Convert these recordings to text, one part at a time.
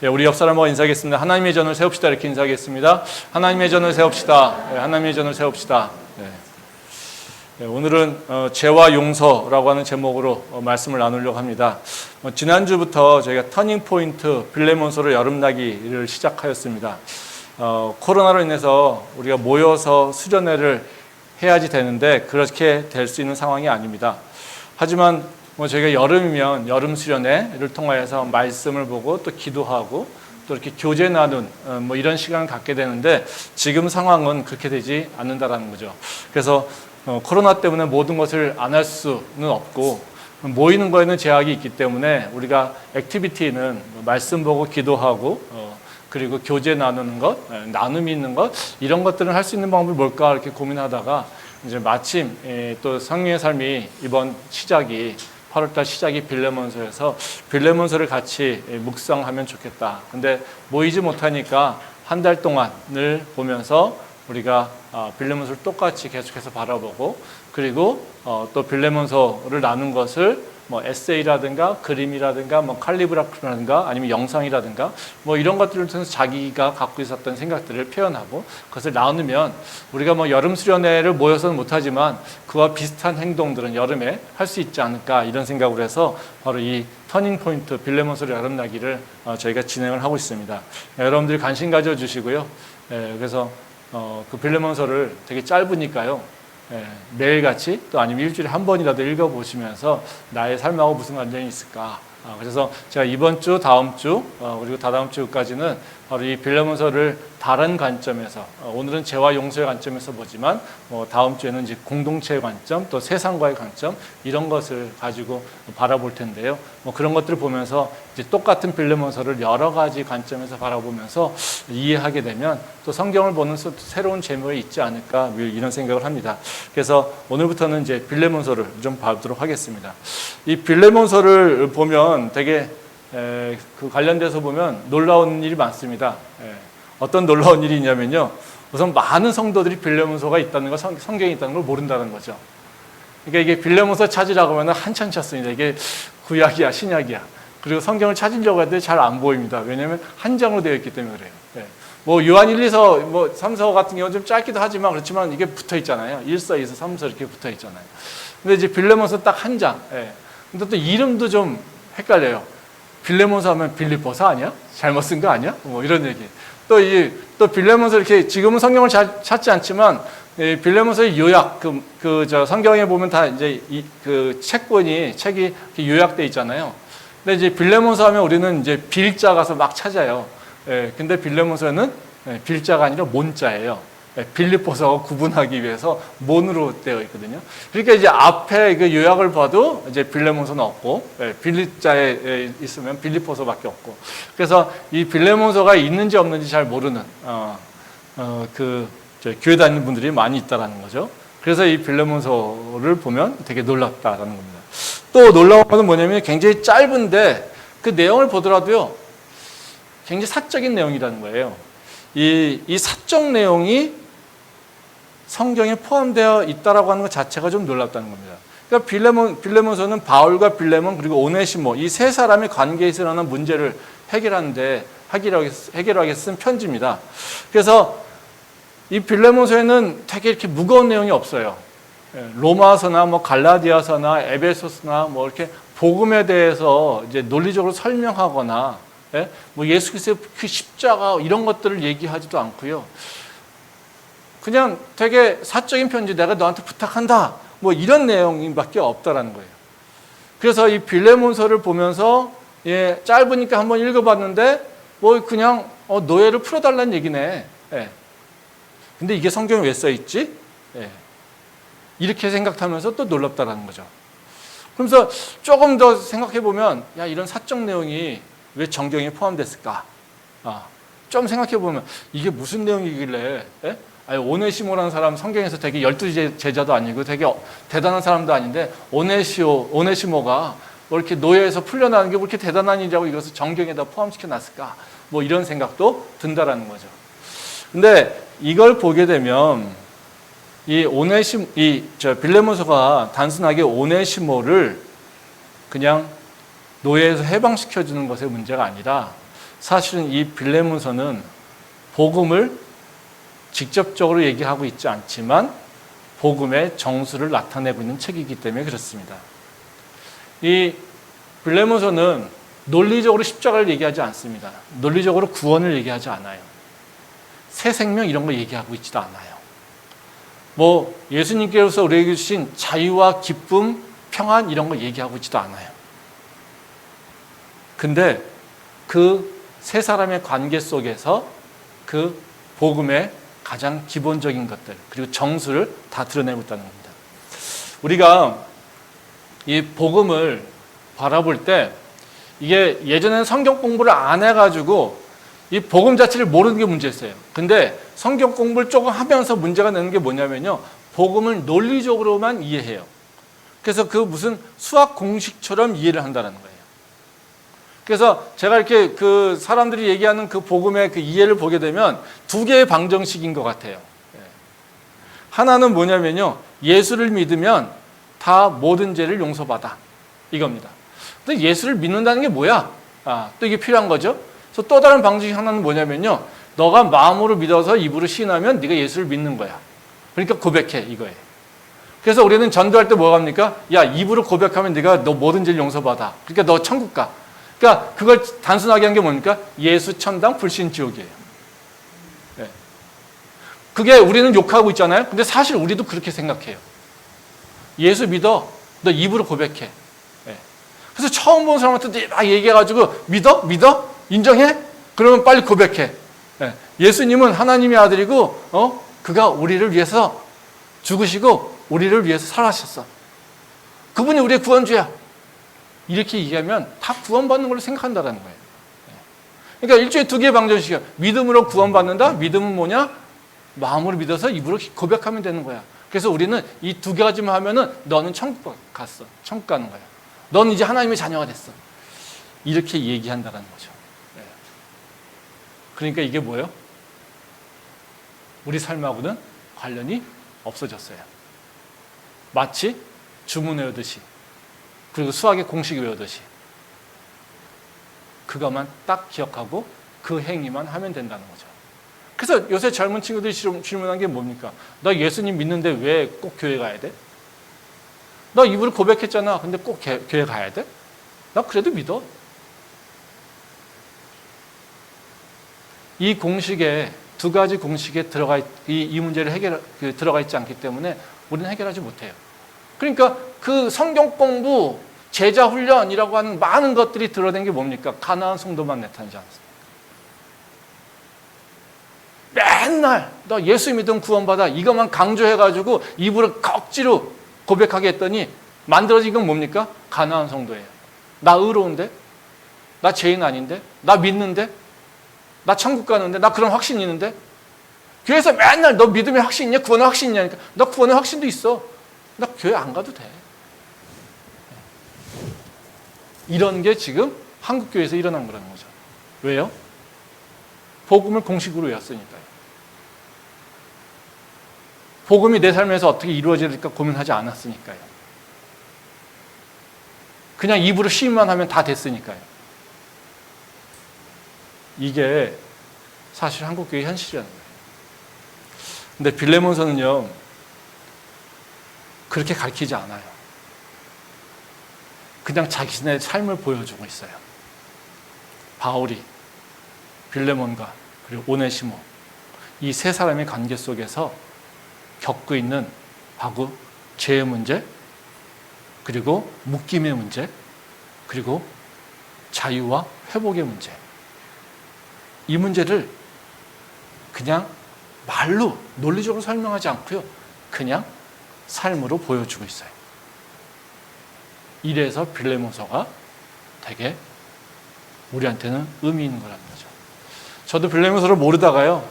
예, 우리 옆 사람과 인사하겠습니다. 하나님의 전을 세웁시다. 이렇게 인사하겠습니다. 하나님의 전을 세웁시다. 예, 하나님의 전을 세웁시다. 예, 오늘은 죄와 용서라고 하는 제목으로 말씀을 나누려고 합니다. 지난주부터 저희가 터닝포인트 빌레몬서로 여름나기를 시작하였습니다. 코로나로 인해서 우리가 모여서 수련회를 해야지 되는데 그렇게 될 수 있는 상황이 아닙니다. 하지만 저희가 여름이면 여름 수련회를 통하여서 말씀을 보고 또 기도하고 또 이렇게 교제 나눈 이런 시간을 갖게 되는데 지금 상황은 그렇게 되지 않는다라는 거죠. 그래서 코로나 때문에 모든 것을 안 할 수는 없고 모이는 거에는 제약이 있기 때문에 우리가 액티비티는 말씀 보고 기도하고 그리고 교제 나누는 것, 나눔이 있는 것 이런 것들은 할 수 있는 방법이 뭘까 이렇게 고민하다가 이제 마침 또 성령의 삶이 이번 시작이 8월달 시작이 빌레몬서여서 빌레몬서를 같이 묵상하면 좋겠다. 근데 모이지 못하니까 한 달 동안을 보면서 우리가 빌레몬서를 똑같이 계속해서 바라보고 그리고 또 빌레몬서를 나눈 것을 에세이라든가 그림이라든가 칼리그라피라든가 아니면 영상이라든가 이런 것들을 통해서 자기가 갖고 있었던 생각들을 표현하고 그것을 나누면 우리가 여름 수련회를 모여서는 못하지만 그와 비슷한 행동들은 여름에 할 수 있지 않을까 이런 생각을 해서 바로 이 터닝포인트 빌레몬서로 여름나기를 저희가 진행을 하고 있습니다. 여러분들이 관심 가져주시고요. 그래서 그 빌레몬서를 되게 짧으니까요. 매일같이 또 아니면 일주일에 한 번이라도 읽어보시면서 나의 삶하고 무슨 관련이 있을까. 그래서 제가 이번 주, 다음 주, 그리고 다다음 주까지는 바로 이 빌레몬서를 다른 관점에서 오늘은 죄와 용서의 관점에서 보지만 다음 주에는 이제 공동체의 관점, 또 세상과의 관점 이런 것을 가지고 바라볼 텐데요. 그런 것들을 보면서 이제 똑같은 빌레몬서를 여러 가지 관점에서 바라보면서 이해하게 되면 또 성경을 보는 새로운 재미가 있지 않을까 이런 생각을 합니다. 그래서 오늘부터는 이제 빌레몬서를 좀 보도록 하겠습니다. 이 빌레몬서를 보면 되게 그 관련돼서 보면 놀라운 일이 많습니다. 어떤 놀라운 일이 있냐면요. 우선 많은 성도들이 빌레몬서가 있다는 거, 성경에 있다는 걸 모른다는 거죠. 그러니까 이게 빌레몬서 찾으라고 하면 한참 찾습니다. 이게 구약이야, 신약이야. 그리고 성경을 찾으려고 하는데 잘 안 보입니다. 왜냐하면 한 장으로 되어 있기 때문에 그래요. 요한 1, 2서, 3서 같은 경우는 좀 짧기도 하지만 그렇지만 이게 붙어 있잖아요. 1서, 2서, 3서 이렇게 붙어 있잖아요. 근데 이제 빌레몬서 딱 한 장. 근데 또 이름도 좀 헷갈려요. 빌레몬서 하면 빌립보서 아니야? 잘못 쓴 거 아니야? 이런 얘기. 또 빌레몬서 이렇게 지금은 성경을 잘 찾지 않지만 빌레몬서의 요약 성경에 보면 다 이제 그 책이 요약돼 있잖아요. 근데 이제 빌레몬서 하면 우리는 이제 빌자 가서 막 찾아요. 근데 빌레몬서는 빌자가 아니라 몬자예요. 빌립보서와 구분하기 위해서 몬으로 되어 있거든요. 그러니까 이제 앞에 그 요약을 봐도 이제 빌레몬서는 없고 빌립자에 있으면 빌립보서밖에 없고 그래서 이 빌레몬서가 있는지 없는지 잘 모르는 교회 다니는 분들이 많이 있다라는 거죠. 그래서 이 빌레몬서를 보면 되게 놀랍다라는 겁니다. 또 놀라운 것은 뭐냐면 굉장히 짧은데 그 내용을 보더라도요 굉장히 사적인 내용이라는 거예요. 이 사적 내용이 성경에 포함되어 있다라고 하는 것 자체가 좀 놀랍다는 겁니다. 그러니까 빌레몬서는 바울과 빌레몬 그리고 오네시모 이 세 사람의 관계에서 일어나는 문제를 해결하게 쓴 편지입니다. 그래서 이 빌레몬서에는 되게 이렇게 무거운 내용이 없어요. 로마서나 갈라디아서나 에베소서나 이렇게 복음에 대해서 이제 논리적으로 설명하거나 예수 그리스도의 그 십자가 이런 것들을 얘기하지도 않고요. 그냥 되게 사적인 편지 내가 너한테 부탁한다 이런 내용밖에 없다라는 거예요. 그래서 이 빌레몬서를 보면서 짧으니까 한번 읽어봤는데 그냥 노예를 풀어달라는 얘기네. 근데 이게 성경에 왜 써있지? 이렇게 생각하면서 또 놀랍다라는 거죠. 그러면서 조금 더 생각해보면 이런 사적 내용이 왜 정경에 포함됐을까? 좀 생각해보면 이게 무슨 내용이길래 오네시모라는 사람 성경에서 되게 12 제자도 아니고 되게 대단한 사람도 아닌데 오네시모가 이렇게 노예에서 풀려나는 게 왜 이렇게 대단한 일이라고 이것을 정경에다 포함시켜 놨을까? 이런 생각도 든다라는 거죠. 근데 이걸 보게 되면 빌레몬서가 단순하게 오네시모를 그냥 노예에서 해방시켜주는 것의 문제가 아니라 사실은 이 빌레몬서는 복음을 직접적으로 얘기하고 있지 않지만 복음의 정수를 나타내고 있는 책이기 때문에 그렇습니다. 이 빌레몬서는 논리적으로 십자가를 얘기하지 않습니다. 논리적으로 구원을 얘기하지 않아요. 새 생명 이런 거 얘기하고 있지도 않아요. 뭐 예수님께서 우리에게 주신 자유와 기쁨, 평안 이런 거 얘기하고 있지도 않아요. 근데 그 세 사람의 관계 속에서 그 복음의 가장 기본적인 것들 그리고 정수를 다 드러내고 있다는 겁니다. 우리가 이 복음을 바라볼 때 이게 예전에는 성경 공부를 안 해가지고 이 복음 자체를 모르는 게 문제였어요. 근데 성경 공부를 조금 하면서 문제가 되는 게 뭐냐면요, 복음을 논리적으로만 이해해요. 그래서 그 무슨 수학 공식처럼 이해를 한다는 거예요. 그래서 제가 이렇게 그 사람들이 얘기하는 그 복음의 그 이해를 보게 되면 두 개의 방정식인 것 같아요. 하나는 뭐냐면요, 예수를 믿으면 다 모든 죄를 용서받아, 이겁니다. 근데 예수를 믿는다는 게 뭐야? 또 이게 필요한 거죠. 그래서 또 다른 방식 하나는 뭐냐면요, 너가 마음으로 믿어서 입으로 시인하면 네가 예수를 믿는 거야. 그러니까 고백해, 이거예요. 그래서 우리는 전도할 때 뭐가 합니까? 야, 입으로 고백하면 네가 너 모든 죄를 용서받아. 그러니까 너 천국 가. 그러니까 그걸 단순하게 한 게 뭡니까? 예수 천당 불신 지옥이에요. 네. 그게 우리는 욕하고 있잖아요. 근데 사실 우리도 그렇게 생각해요. 예수 믿어. 너 입으로 고백해. 네. 그래서 처음 본 사람한테 막 얘기해가지고 믿어? 믿어? 인정해? 그러면 빨리 고백해. 네. 예수님은 하나님의 아들이고 그가 우리를 위해서 죽으시고 우리를 위해서 살아가셨어. 그분이 우리의 구원주야. 이렇게 얘기하면 다 구원받는 걸로 생각한다는 거예요. 그러니까 일종의 두 개의 방정식이야. 믿음으로 구원받는다. 믿음은 뭐냐? 마음으로 믿어서 입으로 고백하면 되는 거야. 그래서 우리는 이 두 가지만 하면은 너는 천국 갔어. 천국 가는 거야. 넌 이제 하나님의 자녀가 됐어. 이렇게 얘기한다는 거죠. 그러니까 이게 뭐예요? 우리 삶하고는 관련이 없어졌어요. 마치 주문 외우듯이, 그리고 수학의 공식 외우듯이 그것만 딱 기억하고 그 행위만 하면 된다는 거죠. 그래서 요새 젊은 친구들이 질문한 게 뭡니까? 나 예수님 믿는데 왜 꼭 교회 가야 돼? 나 입으로 고백했잖아. 근데 꼭 교회 가야 돼? 나 그래도 믿어. 이 공식에, 두 가지 공식에 이 문제를 들어가 있지 않기 때문에 우리는 해결하지 못해요. 그러니까 그 성경 공부, 제자 훈련이라고 하는 많은 것들이 드러낸 게 뭡니까? 가나안 성도만 나타나지 않습니까? 맨날 너 예수 믿으면 구원받아 이것만 강조해가지고 입으로 억지로 고백하게 했더니 만들어진 건 뭡니까? 가나안 성도예요. 나 의로운데? 나 죄인 아닌데? 나 믿는데? 나 천국 가는데? 나 그런 확신 있는데? 교회에서 맨날 너 믿음의 확신 있냐? 구원의 확신 있냐니까. 나 구원의 확신도 있어. 나 교회 안 가도 돼. 이런 게 지금 한국 교회에서 일어난 거라는 거죠. 왜요? 복음을 공식으로 외웠으니까요. 복음이 내 삶에서 어떻게 이루어질까 고민하지 않았으니까요. 그냥 입으로 시인만 하면 다 됐으니까요. 이게 사실 한국 교회의 현실이라는 거예요. 근데 빌레몬서는요, 그렇게 가르치지 않아요. 그냥 자신의 삶을 보여주고 있어요. 바울이 빌레몬과 그리고 오네시모 이 세 사람의 관계 속에서 겪고 있는 바로 죄의 문제, 그리고 묶임의 문제, 그리고 자유와 회복의 문제, 이 문제를 그냥 말로 논리적으로 설명하지 않고요, 그냥 삶으로 보여주고 있어요. 이래서 빌레몬서가 되게 우리한테는 의미 있는 거라는 거죠. 저도 빌레몬서를 모르다가요,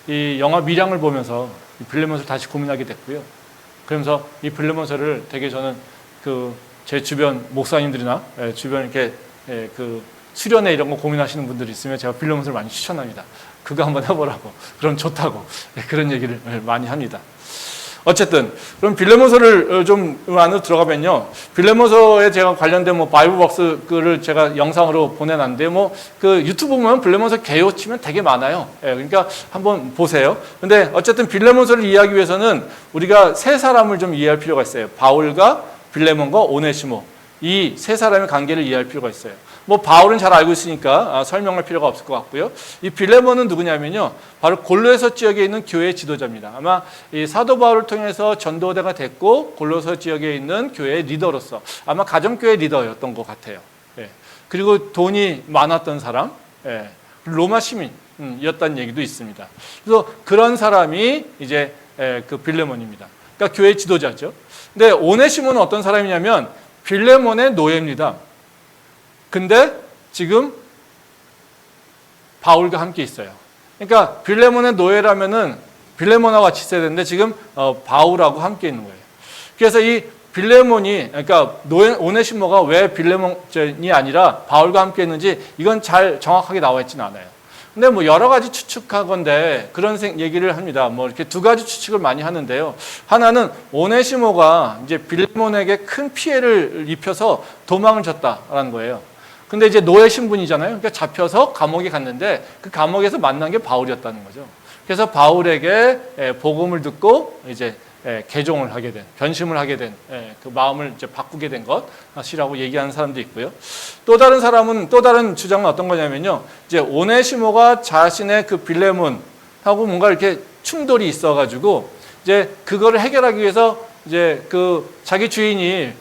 이 영화 미량을 보면서 이 빌레몬서를 다시 고민하게 됐고요. 그러면서 이 빌레몬서를 되게 저는 제 주변 목사님들이나 주변 이렇게 그 수련회 이런 거 고민하시는 분들이 있으면 제가 빌레몬서를 많이 추천합니다. 그거 한번 해보라고. 그럼 좋다고. 그런 얘기를 많이 합니다. 어쨌든 그럼 빌레몬서를 좀 안으로 들어가면요, 빌레몬서에 제가 관련된 뭐 바이블박스를 제가 영상으로 보내놨는데 뭐 그 유튜브 보면 빌레몬서 개요 치면 되게 많아요. 예, 그러니까 한번 보세요. 근데 어쨌든 빌레몬서를 이해하기 위해서는 우리가 세 사람을 좀 이해할 필요가 있어요. 바울과 빌레몬과 오네시모, 이 세 사람의 관계를 이해할 필요가 있어요. 뭐 바울은 잘 알고 있으니까 설명할 필요가 없을 것 같고요. 이 빌레몬은 누구냐면요, 바로 골로새 지역에 있는 교회의 지도자입니다. 아마 이 사도 바울을 통해서 전도대가 됐고 골로새 지역에 있는 교회의 리더로서 아마 가정교회 리더였던 것 같아요. 예. 그리고 돈이 많았던 사람, 예. 로마 시민이었다는 얘기도 있습니다. 그래서 그런 사람이 이제 그 빌레몬입니다. 그러니까 교회 지도자죠. 근데 오네시모는 어떤 사람이냐면 빌레몬의 노예입니다. 근데 지금 바울과 함께 있어요. 그러니까 빌레몬의 노예라면은 빌레몬하고 같이 있어야 되는데 지금 바울하고 함께 있는 거예요. 그래서 이 빌레몬이, 그러니까 오네시모가 왜 빌레몬이 아니라 바울과 함께 있는지 이건 잘 정확하게 나와 있지는 않아요. 근데 뭐 여러 가지 추측하건데 그런 얘기를 합니다. 뭐 이렇게 두 가지 추측을 많이 하는데요. 하나는 오네시모가 이제 빌레몬에게 큰 피해를 입혀서 도망을 쳤다라는 거예요. 근데 이제 노예 신분이잖아요. 그러니까 잡혀서 감옥에 갔는데 그 감옥에서 만난 게 바울이었다는 거죠. 그래서 바울에게 복음을 듣고 이제 개종을 하게 된, 변심을 하게 된, 그 마음을 이제 바꾸게 된 것이라고 얘기하는 사람도 있고요. 또 다른 사람은, 또 다른 주장은 어떤 거냐면요, 이제 오네시모가 자신의 그 빌레몬하고 뭔가 이렇게 충돌이 있어가지고 이제 그거를 해결하기 위해서 이제 그 자기 주인이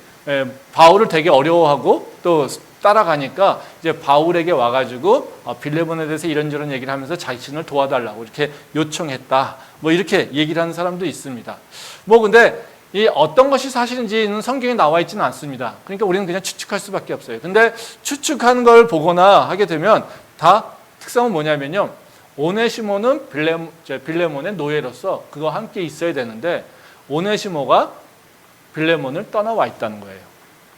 바울을 되게 어려워하고 또 따라가니까 이제 바울에게 와가지고 빌레몬에 대해서 이런저런 얘기를 하면서 자신을 도와달라고 이렇게 요청했다. 뭐 이렇게 얘기를 하는 사람도 있습니다. 뭐 근데 이 어떤 것이 사실인지는 성경에 나와 있지는 않습니다. 그러니까 우리는 그냥 추측할 수밖에 없어요. 근데 추측한 걸 보거나 하게 되면 다 특성은 뭐냐면요, 오네시모는 빌레몬의 노예로서 그와 함께 있어야 되는데 오네시모가 빌레몬을 떠나와 있다는 거예요.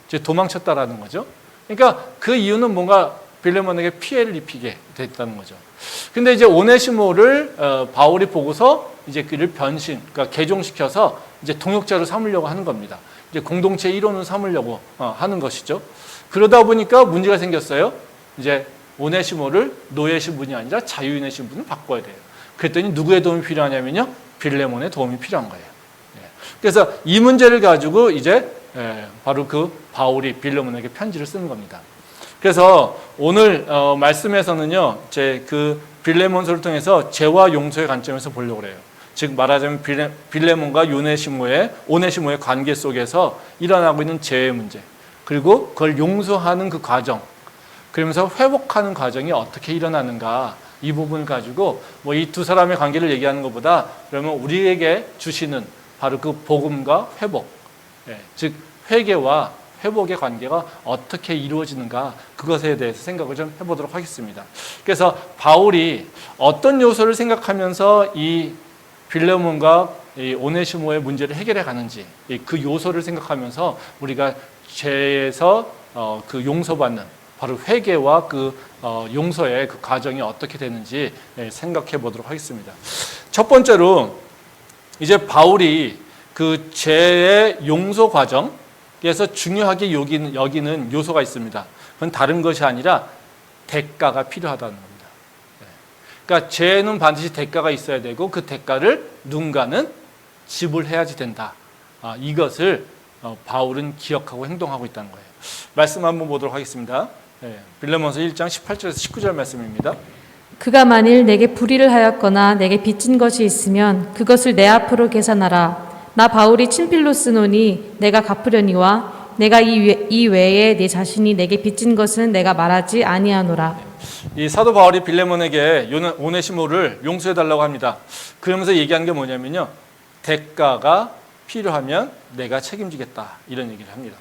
이제 도망쳤다라는 거죠. 그러니까 그 이유는 뭔가 빌레몬에게 피해를 입히게 됐다는 거죠. 근데 이제 오네시모를 바울이 보고서 이제 그를 그러니까 개종시켜서 이제 동역자로 삼으려고 하는 겁니다. 이제 공동체 일원을 삼으려고 하는 것이죠. 그러다 보니까 문제가 생겼어요. 이제 오네시모를 노예 신분이 아니라 자유인의 신분을 바꿔야 돼요. 그랬더니 누구의 도움이 필요하냐면요, 빌레몬의 도움이 필요한 거예요. 그래서 이 문제를 가지고 이제 바로 그 바울이 빌레몬에게 편지를 쓰는 겁니다. 그래서 오늘 말씀에서는요, 제 그 빌레몬서를 통해서 죄와 용서의 관점에서 보려고 그래요. 즉 말하자면 빌레몬과 오네시모의 관계 속에서 일어나고 있는 죄의 문제, 그리고 그걸 용서하는 그 과정, 그러면서 회복하는 과정이 어떻게 일어나는가, 이 부분을 가지고 뭐 이 두 사람의 관계를 얘기하는 것보다 그러면 우리에게 주시는 바로 그 복음과 회복, 즉 회개와 회복의 관계가 어떻게 이루어지는가, 그것에 대해서 생각을 좀 해보도록 하겠습니다. 그래서 바울이 어떤 요소를 생각하면서 이 빌레몬과 이 오네시모의 문제를 해결해 가는지, 그 요소를 생각하면서 우리가 죄에서 그 용서받는 바로 회개와 그 용서의 그 과정이 어떻게 되는지 생각해 보도록 하겠습니다. 첫 번째로 이제 바울이 그 죄의 용서 과정에서 중요하게 여기는 요소가 있습니다. 그건 다른 것이 아니라 대가가 필요하다는 겁니다. 그러니까 죄는 반드시 대가가 있어야 되고 그 대가를 누군가는 지불해야지 된다. 이것을 바울은 기억하고 행동하고 있다는 거예요. 말씀 한번 보도록 하겠습니다. 빌레몬서 1장 18절에서 19절 말씀입니다. 그가 만일 내게 불의를 하였거나 내게 빚진 것이 있으면 그것을 내 앞으로 계산하라. 나 바울이 친필로 쓰노니 내가 갚으려니와 내가 이 외에 내 자신이 내게 빚진 것은 내가 말하지 아니하노라. 이 사도 바울이 빌레몬에게 오네시모를 용서해달라고 합니다. 그러면서 얘기하는 게 뭐냐면요, 대가가 필요하면 내가 책임지겠다, 이런 얘기를 합니다.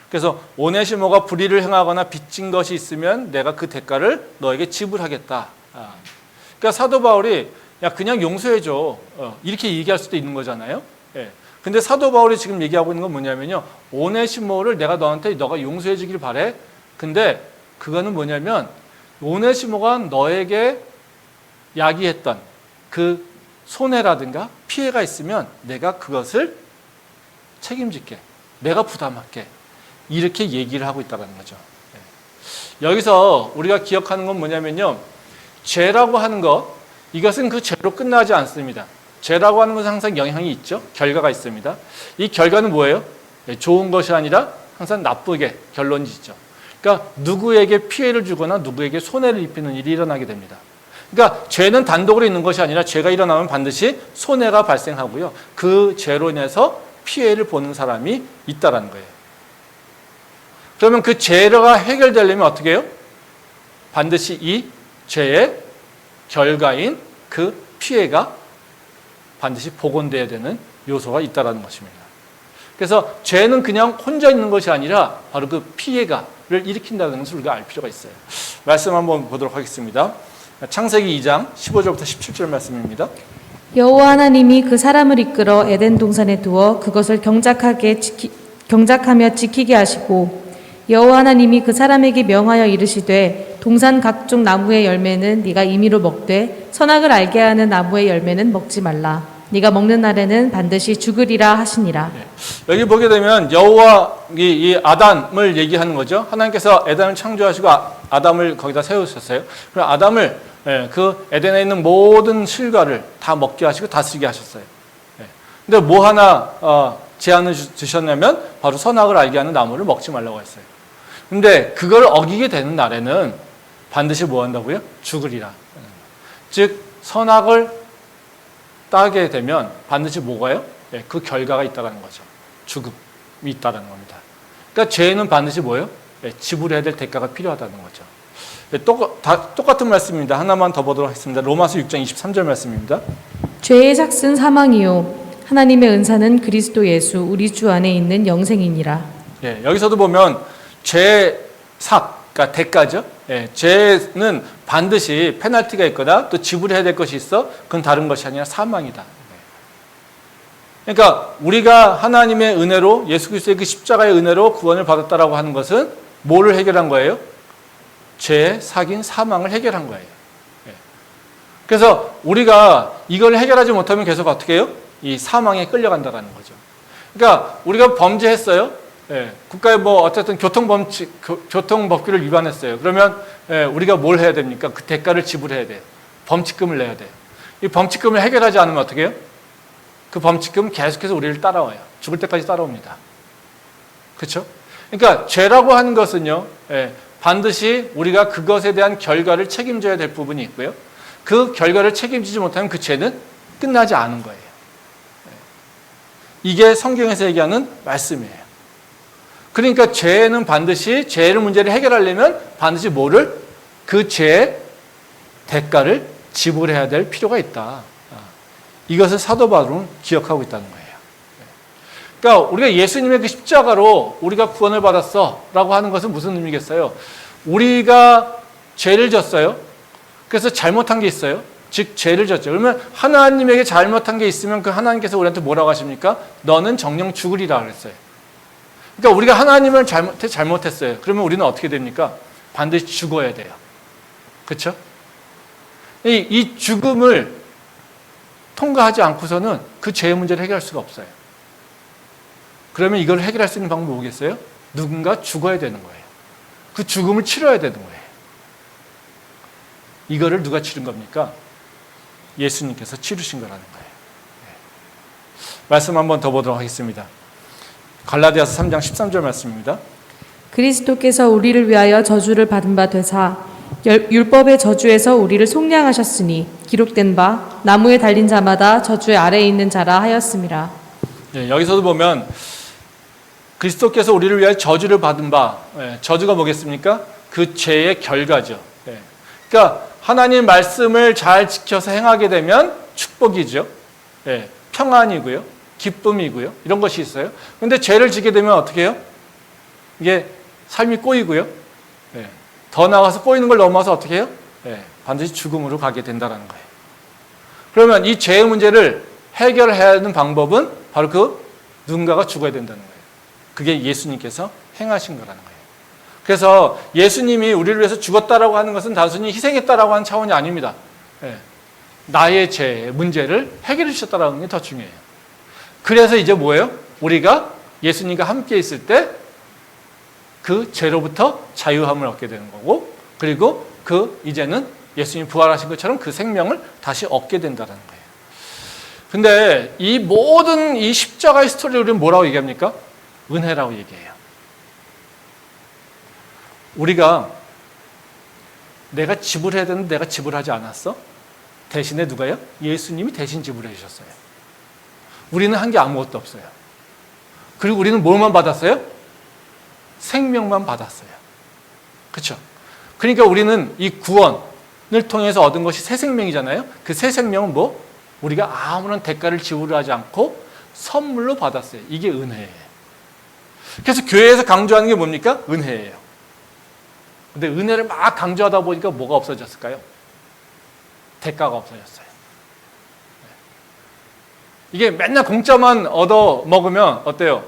그래서 오네시모가 불의를 행하거나 빚진 것이 있으면 내가 그 대가를 너에게 지불하겠다. 그러니까 사도 바울이 야 그냥 용서해줘, 이렇게 얘기할 수도 있는 거잖아요. 근데 사도 바울이 지금 얘기하고 있는 건 뭐냐면요, 오네시모를 내가 너가 용서해 주길 바래. 근데 그거는 뭐냐면 오네시모가 너에게 야기했던 그 손해라든가 피해가 있으면 내가 그것을 책임질게, 내가 부담할게, 이렇게 얘기를 하고 있다는 거죠. 여기서 우리가 기억하는 건 뭐냐면요, 죄라고 하는 것, 이것은 그 죄로 끝나지 않습니다. 죄라고 하는 것은 항상 영향이 있죠. 결과가 있습니다. 이 결과는 뭐예요? 좋은 것이 아니라 항상 나쁘게 결론이 있죠. 그러니까 누구에게 피해를 주거나 누구에게 손해를 입히는 일이 일어나게 됩니다. 그러니까 죄는 단독으로 있는 것이 아니라 죄가 일어나면 반드시 손해가 발생하고요. 그 죄로 인해서 피해를 보는 사람이 있다는 거예요. 그러면 그 죄가 해결되려면 어떻게 해요? 반드시 이 죄의 결과인 그 피해가 반드시 복원돼야 되는 요소가 있다는 것입니다. 그래서 죄는 그냥 혼자 있는 것이 아니라 바로 그 피해가를 일으킨다는 것을 우리가 알 필요가 있어요. 말씀 한번 보도록 하겠습니다. 창세기 2장 15절부터 17절 말씀입니다. 여호와 하나님이 그 사람을 이끌어 에덴 동산에 두어 그것을 경작하며 지키게 하시고 여호와 하나님이 그 사람에게 명하여 이르시되 동산 각종 나무의 열매는 네가 임의로 먹되 선악을 알게 하는 나무의 열매는 먹지 말라. 네가 먹는 날에는 반드시 죽으리라 하시니라. 여기 보게 되면 여호와 이 아담을 얘기하는 거죠. 하나님께서 에덴을 창조하시고 아담을 거기다 세우셨어요. 그럼 아담을 그 에덴에 있는 모든 실과를 다 먹게 하시고 다스리게 하셨어요. 근데 뭐 하나 제안을 주셨냐면 바로 선악을 알게 하는 나무를 먹지 말라고 했어요. 근데 그걸 어기게 되는 날에는 반드시 뭐 한다고요? 죽으리라. 즉 선악을 따게 되면 반드시 뭐가요? 그 결과가 있다는 거죠. 죽음이 있다는 겁니다. 그러니까 죄는 반드시 뭐예요? 지불해야 될 대가가 필요하다는 거죠. 똑같은 말씀입니다. 하나만 더 보도록 하겠습니다. 로마서 6장 23절 말씀입니다. 죄의 삭은 사망이요 하나님의 은사는 그리스도 예수 우리 주 안에 있는 영생이니라. 여기서도 보면 죄삭, 그러니까 대가죠. 죄는 반드시 페널티가 있거나 또 지불해야 될 것이 있어. 그건 다른 것이 아니라 사망이다. 그러니까 우리가 하나님의 은혜로 예수 그리스도의 그 십자가의 은혜로 구원을 받았다라고 하는 것은 뭐를 해결한 거예요? 죄의 삭인 사망을 해결한 거예요. 그래서 우리가 이걸 해결하지 못하면 계속 어떻게 해요? 이 사망에 끌려간다는 거죠. 그러니까 우리가 범죄했어요. 국가의 뭐 어쨌든 교통법규를 위반했어요. 그러면 우리가 뭘 해야 됩니까? 그 대가를 지불해야 돼요. 범칙금을 내야 돼요. 이 범칙금을 해결하지 않으면 어떻게 해요? 그 범칙금은 계속해서 우리를 따라와요. 죽을 때까지 따라옵니다. 그렇죠? 그러니까 죄라고 하는 것은요, 반드시 우리가 그것에 대한 결과를 책임져야 될 부분이 있고요. 그 결과를 책임지지 못하면 그 죄는 끝나지 않은 거예요. 이게 성경에서 얘기하는 말씀이에요. 그러니까 죄는 반드시 죄의 문제를 해결하려면 반드시 뭐를? 그 죄의 대가를 지불해야 될 필요가 있다. 이것을 사도 바울은 기억하고 있다는 거예요. 그러니까 우리가 예수님의 그 십자가로 우리가 구원을 받았어 라고 하는 것은 무슨 의미겠어요? 우리가 죄를 졌어요. 그래서 잘못한 게 있어요. 즉 죄를 졌죠. 그러면 하나님에게 잘못한 게 있으면 그 하나님께서 우리한테 뭐라고 하십니까? 너는 정령 죽으리라 그랬어요. 그러니까 우리가 하나님을 잘못했어요. 그러면 우리는 어떻게 됩니까? 반드시 죽어야 돼요. 그렇죠? 이 죽음을 통과하지 않고서는 그 죄의 문제를 해결할 수가 없어요. 그러면 이걸 해결할 수 있는 방법이 뭐겠어요? 누군가 죽어야 되는 거예요. 그 죽음을 치러야 되는 거예요. 이거를 누가 치른 겁니까? 예수님께서 치르신 거라는 거예요. 말씀 한번 더 보도록 하겠습니다. 갈라디아서 3장 13절 말씀입니다. 그리스도께서 우리를 위하여 저주를 받은 바 되사 율법의 저주에서 우리를 속량하셨으니 기록된 바 나무에 달린 자마다 저주의 아래에 있는 자라 하였음이라. 여기서도 보면 그리스도께서 우리를 위하여 저주를 받은 바, 저주가 뭐겠습니까? 그 죄의 결과죠. 그러니까 하나님 말씀을 잘 지켜서 행하게 되면 축복이죠. 평안이고요. 기쁨이고요. 이런 것이 있어요. 그런데 죄를 지게 되면 어떻게 해요? 이게 삶이 꼬이고요. 더 나아가서 꼬이는 걸 넘어서 어떻게 해요? 반드시 죽음으로 가게 된다는 거예요. 그러면 이 죄의 문제를 해결해야 하는 방법은 바로 그 누군가가 죽어야 된다는 거예요. 그게 예수님께서 행하신 거라는 거예요. 그래서 예수님이 우리를 위해서 죽었다라고 하는 것은 단순히 희생했다라고 하는 차원이 아닙니다. 나의 죄 문제를 해결해 주셨다는 게 더 중요해요. 그래서 이제 뭐예요? 우리가 예수님과 함께 있을 때 그 죄로부터 자유함을 얻게 되는 거고, 그리고 이제는 예수님 부활하신 것처럼 그 생명을 다시 얻게 된다는 거예요. 근데 이 모든 이 십자가의 스토리를 우리는 뭐라고 얘기합니까? 은혜라고 얘기해요. 우리가 내가 지불해야 되는데 내가 지불하지 않았어? 대신에 누가요? 예수님이 대신 지불해 주셨어요. 우리는 한 게 아무것도 없어요. 그리고 우리는 뭘만 받았어요? 생명만 받았어요. 그렇죠? 그러니까 우리는 이 구원을 통해서 얻은 것이 새 생명이잖아요. 그 새 생명은 뭐? 우리가 아무런 대가를 지불하지 않고 선물로 받았어요. 이게 은혜예요. 그래서 교회에서 강조하는 게 뭡니까? 은혜예요. 근데 은혜를 막 강조하다 보니까 뭐가 없어졌을까요? 대가가 없어졌어요. 이게 맨날 공짜만 얻어 먹으면 어때요?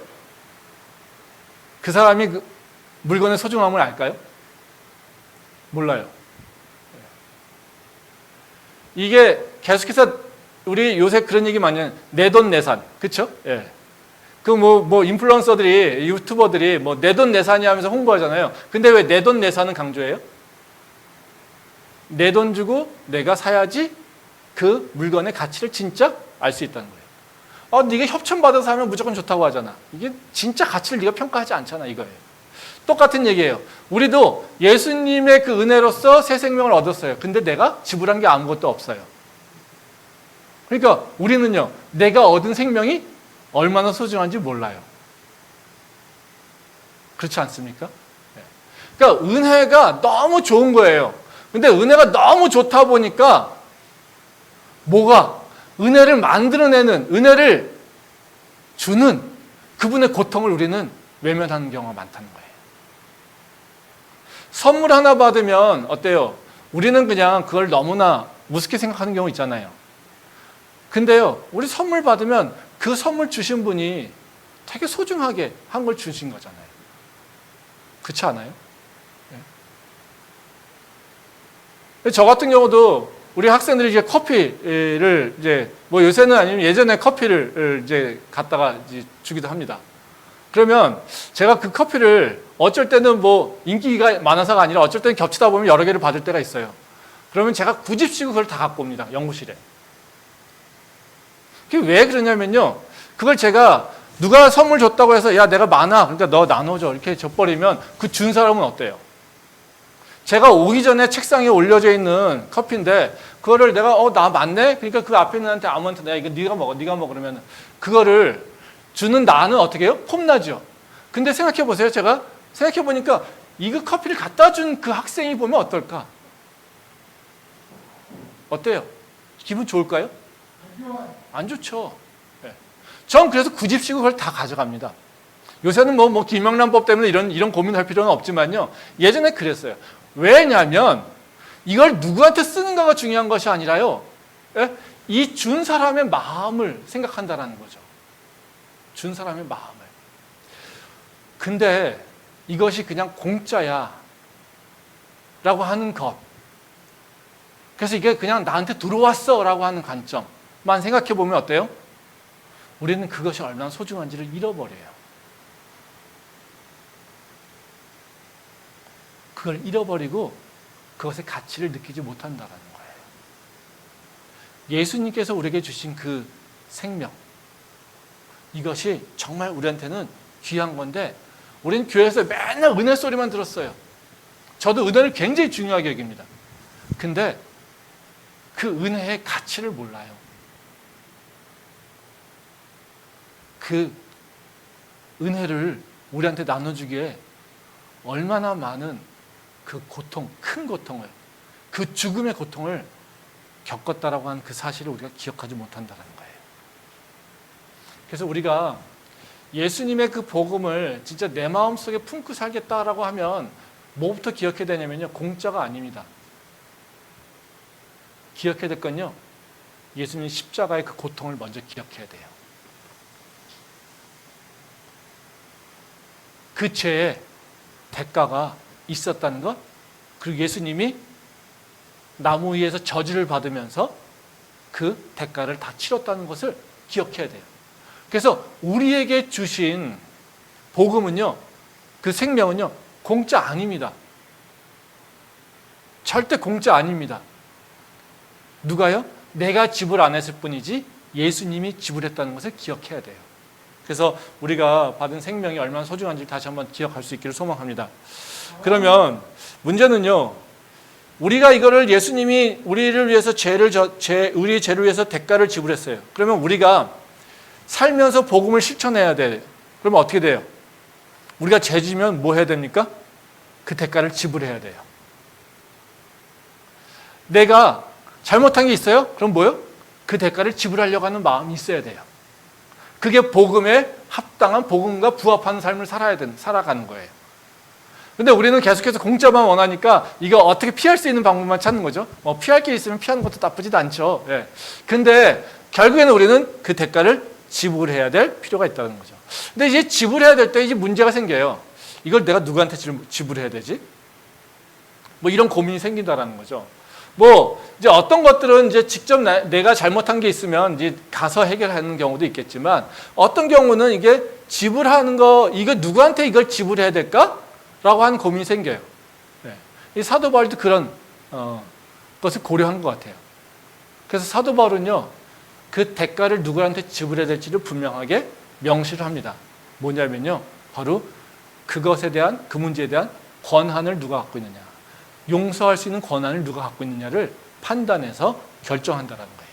그 사람이 그 물건의 소중함을 알까요? 몰라요. 이게 계속해서 우리 요새 그런 얘기 많이 해요. 내돈내산. 그쵸? 예. 뭐 인플루언서들이, 유튜버들이 뭐 내돈내산이 하면서 홍보하잖아요. 근데 왜 내돈내산은 강조해요? 내 돈 주고 내가 사야지 그 물건의 가치를 진짜 알 수 있다는 거예요. 네가 협찬받아서 사면 무조건 좋다고 하잖아. 이게 진짜 가치를 네가 평가하지 않잖아, 이거예요. 똑같은 얘기예요. 우리도 예수님의 그 은혜로서 새 생명을 얻었어요. 근데 내가 지불한 게 아무것도 없어요. 그러니까 우리는요, 내가 얻은 생명이 얼마나 소중한지 몰라요. 그렇지 않습니까? 그러니까 은혜가 너무 좋은 거예요. 근데 은혜가 너무 좋다 보니까 뭐가 은혜를 만들어내는, 은혜를 주는 그분의 고통을 우리는 외면하는 경우가 많다는 거예요. 선물 하나 받으면 어때요? 우리는 그냥 그걸 너무나 우습게 생각하는 경우 있잖아요. 근데요, 우리 선물 받으면 그 선물 주신 분이 되게 소중하게 한 걸 주신 거잖아요. 그렇지 않아요? 네. 저 같은 경우도 우리 학생들이 이제 커피를 이제 뭐 요새는 아니면 예전에 커피를 이제 갖다가 이제 주기도 합니다. 그러면 제가 그 커피를 어쩔 때는 뭐 인기가 많아서가 아니라 어쩔 때는 겹치다 보면 여러 개를 받을 때가 있어요. 그러면 제가 구집시고 그걸 다 갖고 옵니다. 연구실에. 그게 왜 그러냐면요. 그걸 제가 누가 선물 줬다고 해서 야 내가 많아 그러니까 너 나눠줘 이렇게 줘버리면 그 준 사람은 어때요? 제가 오기 전에 책상에 올려져 있는 커피인데 그거를 내가 나 많네? 그러니까 그 앞에 있는 애한테 아무한테 내가 이거 네가 먹어 그러면 그거를 주는 나는 어떻게 해요? 폼나죠. 근데 생각해 보세요. 제가 생각해 보니까 이거 커피를 갖다 준 그 학생이 보면 어떨까? 어때요? 기분 좋을까요? 안 좋죠. 네. 전 그래서 구집시고 그걸 다 가져갑니다. 요새는 뭐 김영란법 때문에 이런 고민할 필요는 없지만요. 예전에 그랬어요. 왜냐하면 이걸 누구한테 쓰는가가 중요한 것이 아니라요. 예? 이 준 사람의 마음을 생각한다라는 거죠. 준 사람의 마음을. 근데 이것이 그냥 공짜야 라고 하는 것. 그래서 이게 그냥 나한테 들어왔어 라고 하는 관점만 생각해 보면 어때요? 우리는 그것이 얼마나 소중한지를 잃어버려요. 그걸 잃어버리고 그것의 가치를 느끼지 못한다는 거예요. 예수님께서 우리에게 주신 그 생명, 이것이 정말 우리한테는 귀한 건데 우리는 교회에서 맨날 은혜 소리만 들었어요. 저도 은혜를 굉장히 중요하게 여깁니다. 근데 그 은혜의 가치를 몰라요. 그 은혜를 우리한테 나눠주기에 얼마나 많은 그 고통, 큰 고통을, 그 죽음의 고통을 겪었다라고 하는 그 사실을 우리가 기억하지 못한다는 거예요. 그래서 우리가 예수님의 그 복음을 진짜 내 마음속에 품고 살겠다라고 하면 뭐부터 기억해야 되냐면요. 공짜가 아닙니다. 기억해야 될 건요. 예수님 십자가의 그 고통을 먼저 기억해야 돼요. 그 죄의 대가가 있었다는 것, 그리고 예수님이 나무 위에서 저주를 받으면서 그 대가를 다 치렀다는 것을 기억해야 돼요. 그래서 우리에게 주신 복음은요, 그 생명은요, 공짜 아닙니다. 절대 공짜 아닙니다. 누가요? 내가 지불 안 했을 뿐이지 예수님이 지불했다는 것을 기억해야 돼요. 그래서 우리가 받은 생명이 얼마나 소중한지 다시 한번 기억할 수 있기를 소망합니다. 그러면 문제는요, 우리가 이거를 예수님이 우리를 위해서 우리의 죄를 위해서 대가를 지불했어요. 그러면 우리가 살면서 복음을 실천해야 돼요. 그러면 어떻게 돼요? 우리가 죄 지면 뭐 해야 됩니까? 그 대가를 지불해야 돼요. 내가 잘못한 게 있어요? 그럼 뭐요? 그 대가를 지불하려고 하는 마음이 있어야 돼요. 그게 복음에 합당한, 복음과 부합하는 삶을 살아가는 거예요. 근데 우리는 계속해서 공짜만 원하니까 이거 어떻게 피할 수 있는 방법만 찾는 거죠. 피할 게 있으면 피하는 것도 나쁘지도 않죠. 예. 근데 결국에는 우리는 그 대가를 지불해야 될 필요가 있다는 거죠. 근데 이제 지불해야 될 때 이제 문제가 생겨요. 이걸 내가 누구한테 지불해야 되지? 이런 고민이 생긴다라는 거죠. 이제 어떤 것들은 이제 직접 내가 잘못한 게 있으면 이제 가서 해결하는 경우도 있겠지만, 어떤 경우는 이게 지불하는 거, 이거 누구한테 이걸 지불해야 될까? 라고 하는 고민이 생겨요. 네. 이 사도 바울도 그런 것을 고려한 것 같아요. 그래서 사도 바울은요, 그 대가를 누구한테 지불해야 될지를 분명하게 명시를 합니다. 뭐냐면요, 바로 그것에 대한, 그 문제에 대한 권한을 누가 갖고 있느냐, 용서할 수 있는 권한을 누가 갖고 있느냐를 판단해서 결정한다는 거예요.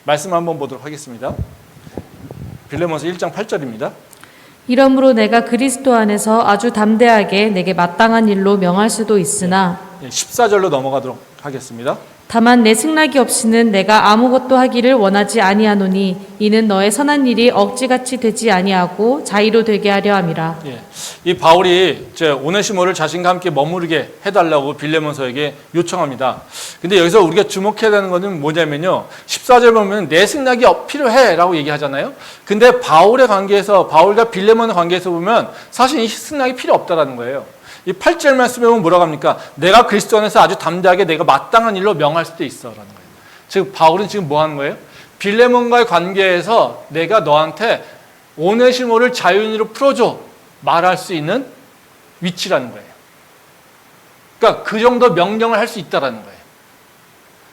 말씀 한번 보도록 하겠습니다. 빌레몬서 1장 8절입니다. 이러므로 내가 그리스도 안에서 아주 담대하게 내게 마땅한 일로 명할 수도 있으나 14절로 넘어가도록 하겠습니다. 다만 내 승낙이 없이는 내가 아무것도 하기를 원하지 아니하노니 이는 너의 선한 일이 억지같이 되지 아니하고 자의로 되게 하려 함이라. 예, 이 바울이 이제 오네시모를 자신과 함께 머무르게 해달라고 빌레몬서에게 요청합니다. 근데 여기서 우리가 주목해야 되는 것은 뭐냐면요, 14절 보면 내 승낙이 필요해라고 얘기하잖아요. 근데 바울과 빌레몬의 관계에서 보면 사실 이 승낙이 필요 없다라는 거예요. 이 8절 말씀에 보면 뭐라고 합니까? 내가 그리스도 안에서 아주 담대하게 내가 마땅한 일로 명할 수도 있어 라는 거예요. 즉 바울은 지금 뭐 하는 거예요? 빌레몬과의 관계에서 내가 너한테 오네시모를 자유인으로 풀어줘 말할 수 있는 위치라는 거예요. 그러니까 그 정도 명령을 할 수 있다라는 거예요.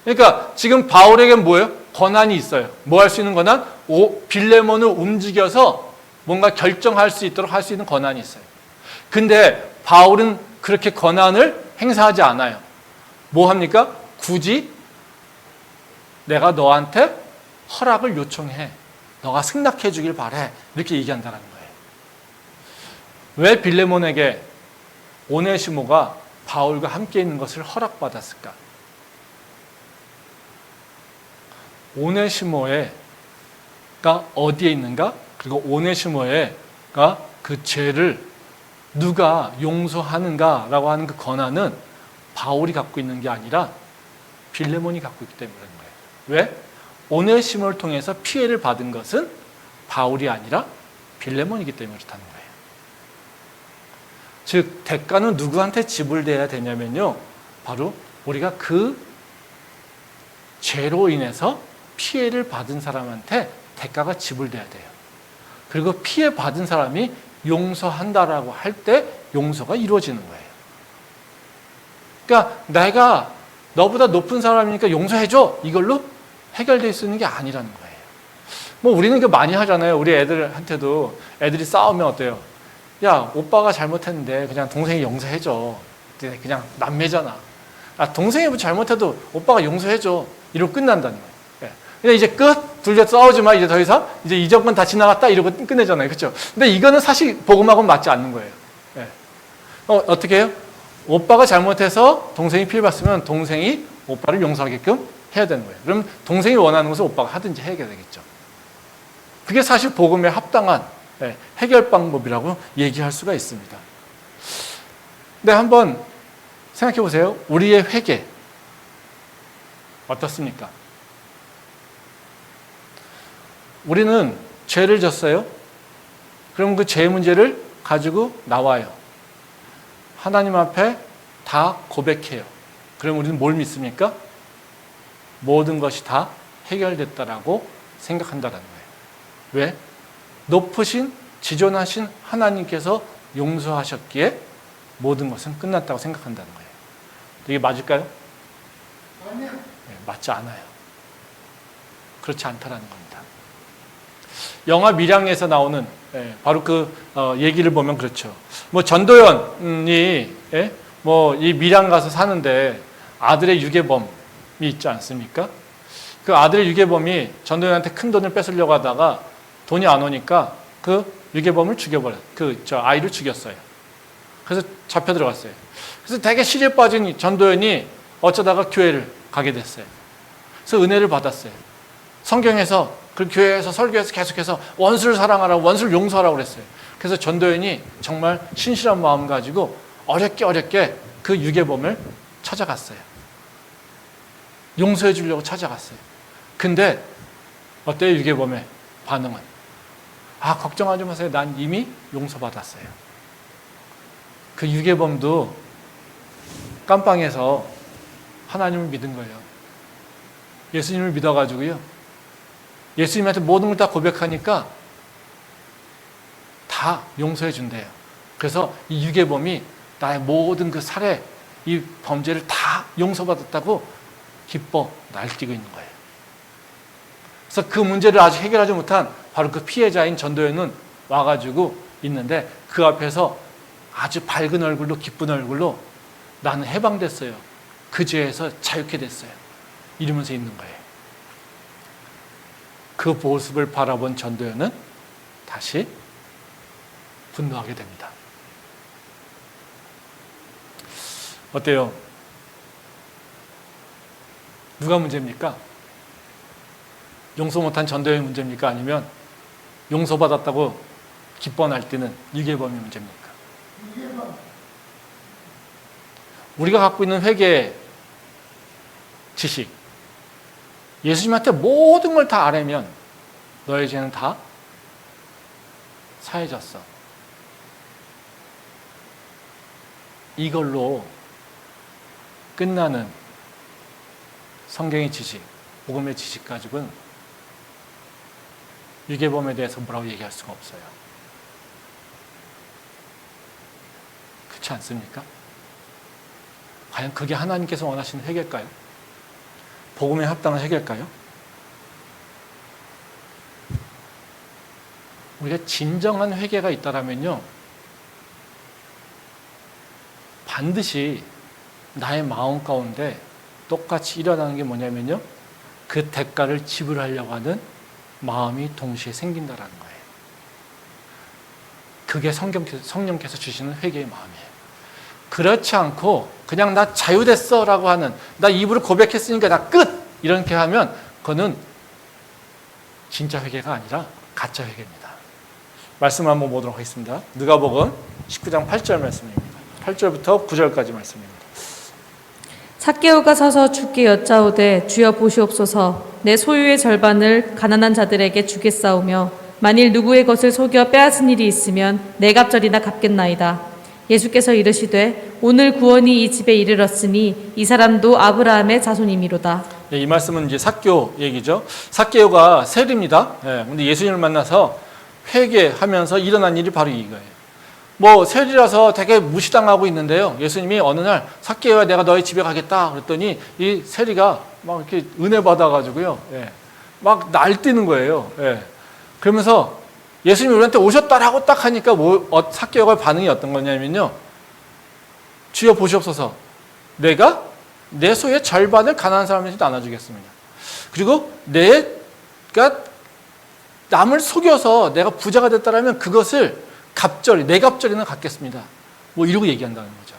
그러니까 지금 바울에게는 뭐예요? 권한이 있어요. 뭐 할 수 있는 권한? 빌레몬을 움직여서 뭔가 결정할 수 있도록 할 수 있는 권한이 있어요. 근데 바울은 그렇게 권한을 행사하지 않아요. 뭐 합니까? 굳이 내가 너한테 허락을 요청해. 너가 승낙해 주길 바래. 이렇게 얘기한다는 거예요. 왜 빌레몬에게 오네시모가 바울과 함께 있는 것을 허락받았을까? 오네시모가 어디에 있는가? 그리고 오네시모가 그 죄를 누가 용서하는가라고 하는 그 권한은 바울이 갖고 있는 게 아니라 빌레몬이 갖고 있기 때문인 거예요. 왜? 오네시모를 통해서 피해를 받은 것은 바울이 아니라 빌레몬이기 때문에 그렇다는 거예요. 즉 대가는 누구한테 지불돼야 되냐면요, 바로 우리가 그 죄로 인해서 피해를 받은 사람한테 대가가 지불돼야 돼요. 그리고 피해 받은 사람이 용서한다라고 할 때 용서가 이루어지는 거예요. 그러니까 내가 너보다 높은 사람이니까 용서해줘, 이걸로 해결될 수 있는 게 아니라는 거예요. 우리는 그 많이 하잖아요. 우리 애들한테도, 애들이 싸우면 어때요? 야, 오빠가 잘못했는데 그냥 동생이 용서해줘. 그냥 남매잖아. 동생이 잘못해도 오빠가 용서해줘. 이러고 끝난다는 거예요. 근데 이제 끝, 둘 다 싸우지 마. 이제 더 이상 이제 이 정권 다 지나갔다 이러고 끝내잖아요. 그렇죠? 근데 이거는 사실 복음하고는 맞지 않는 거예요. 예. 어떻게 해요? 오빠가 잘못해서 동생이 피해봤으면 동생이 오빠를 용서하게끔 해야 되는 거예요. 그럼 동생이 원하는 것을 오빠가 하든지 해야 되겠죠. 그게 사실 복음에 합당한 해결 방법이라고 얘기할 수가 있습니다. 근데 한번 생각해 보세요. 우리의 회개 어떻습니까? 우리는 죄를 졌어요. 그럼 그 죄 문제를 가지고 나와요. 하나님 앞에 다 고백해요. 그럼 우리는 뭘 믿습니까? 모든 것이 다 해결됐다라고 생각한다는 거예요. 왜? 높으신 지존하신 하나님께서 용서하셨기에 모든 것은 끝났다고 생각한다는 거예요. 이게 맞을까요? 네, 맞지 않아요. 그렇지 않다라는 겁니다. 영화 밀양에서 나오는 바로 그 얘기를 보면 그렇죠. 뭐 전도연이 뭐 이 밀양 가서 사는데 아들의 유괴범이 있지 않습니까? 그 아들의 유괴범이 전도연한테 큰 돈을 뺏으려고 하다가 돈이 안 오니까 그 유괴범을 죽여버렸어요. 아이를 죽였어요. 그래서 잡혀 들어갔어요. 그래서 되게 시리에 빠진 전도연이 어쩌다가 교회를 가게 됐어요. 그래서 은혜를 받았어요. 성경에서 그 교회에서 설교에서 계속해서 원수를 사랑하라고, 원수를 용서하라고 그랬어요. 그래서 전도연이 정말 신실한 마음 가지고 어렵게 그 유괴범을 찾아갔어요. 용서해 주려고 찾아갔어요. 근데 어때요? 유괴범의 반응은? 걱정하지 마세요. 난 이미 용서받았어요. 그 유괴범도 깜빵에서 하나님을 믿은 거예요. 예수님을 믿어가지고요. 예수님한테 모든 걸 다 고백하니까 다 용서해 준대요. 그래서 이 유괴범이 나의 모든 그 살해, 이 범죄를 다 용서받았다고 기뻐 날뛰고 있는 거예요. 그래서 그 문제를 아직 해결하지 못한 바로 그 피해자인 전도연은 와가지고 있는데 그 앞에서 아주 밝은 얼굴로 기쁜 얼굴로 나는 해방됐어요. 그 죄에서 자유케 됐어요. 이러면서 있는 거예요. 그 모습을 바라본 전도연은 다시 분노하게 됩니다. 어때요? 누가 문제입니까? 용서 못한 전도연이 문제입니까? 아니면 용서받았다고 기뻐 날뛰는 유괴범이 문제입니까? 우리가 갖고 있는 회개의 지식, 예수님한테 모든 걸 다 아뢰면 너의 죄는 다 사해졌어. 이걸로 끝나는 성경의 지식, 복음의 지식 가지고는 유괴범에 대해서 뭐라고 얘기할 수가 없어요. 그렇지 않습니까? 과연 그게 하나님께서 원하시는 회개일까요? 복음에 합당한 회개일까요? 우리가 진정한 회개가 있다라면요, 반드시 나의 마음 가운데 똑같이 일어나는 게 뭐냐면요, 그 대가를 지불하려고 하는 마음이 동시에 생긴다라는 거예요. 그게 성령께서 주시는 회개의 마음이에요. 그렇지 않고 그냥 나 자유됐어 라고 하는, 나 입으로 고백했으니까 나 끝! 이렇게 하면 그거는 진짜 회개가 아니라 가짜 회개입니다. 말씀을 한번 보도록 하겠습니다. 누가복음 19장 8절 말씀입니다. 8절부터 9절까지 말씀입니다. 삭개오가 서서 주께 여짜오되 주여 보시옵소서 내 소유의 절반을 가난한 자들에게 주겠사오며 만일 누구의 것을 속여 빼앗은 일이 있으면 네 갑절이나 갚겠나이다. 예수께서 이르시되 오늘 구원이 이 집에 이르렀으니 이 사람도 아브라함의 자손이미로다. 네, 이 말씀은 이제 삭개오 얘기죠. 삭개오가 세리입니다. 근데 예수님을 만나서 회개하면서 일어난 일이 바로 이거예요. 뭐 세리라서 되게 무시당하고 있는데요. 예수님이 어느 날 삭개오야 내가 너희 집에 가겠다 그랬더니 이 세리가 막 이렇게 은혜 받아가지고요, 막 날뛰는 거예요. 그러면서 예수님이 우리한테 오셨다라고 딱 하니까 삭개오가 반응이 어떤 거냐면요, 주여 보시옵소서 내가 내 소유의 절반을 가난한 사람한테 나눠주겠습니다. 그리고 내가 남을 속여서 내가 부자가 됐다라면 그것을 네 갑절이나 갚겠습니다. 뭐 이러고 얘기한다는 거죠.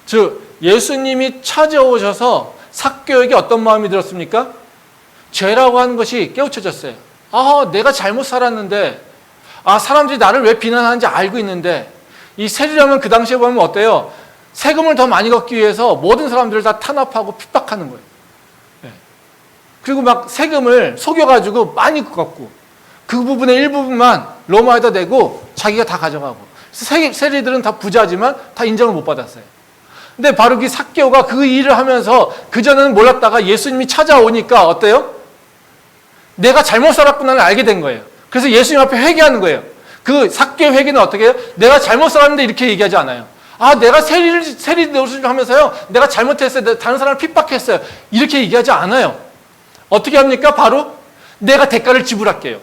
즉 예수님이 찾아오셔서 삭개오에게 어떤 마음이 들었습니까? 죄라고 하는 것이 깨우쳐졌어요. 내가 잘못 살았는데, 사람들이 나를 왜 비난하는지 알고 있는데, 이 세리라면 그 당시에 보면 어때요? 세금을 더 많이 걷기 위해서 모든 사람들을 다 탄압하고 핍박하는 거예요. 그리고 막 세금을 속여가지고 많이 걷고, 그 부분의 일부분만 로마에다 내고 자기가 다 가져가고, 세리들은 다 부자지만 다 인정을 못 받았어요. 근데 바로 그 삭개오가 그 일을 하면서 그전에는 몰랐다가 예수님이 찾아오니까 어때요? 내가 잘못 살았구나를 알게 된 거예요. 그래서 예수님 앞에 회개하는 거예요. 그 삭개의 회개는 어떻게 해요? 내가 잘못 살았는데 이렇게 얘기하지 않아요. 아, 내가 세리 노릇을 하면서요, 내가 잘못했어요, 다른 사람을 핍박했어요, 이렇게 얘기하지 않아요. 어떻게 합니까? 바로 내가 대가를 지불할게요.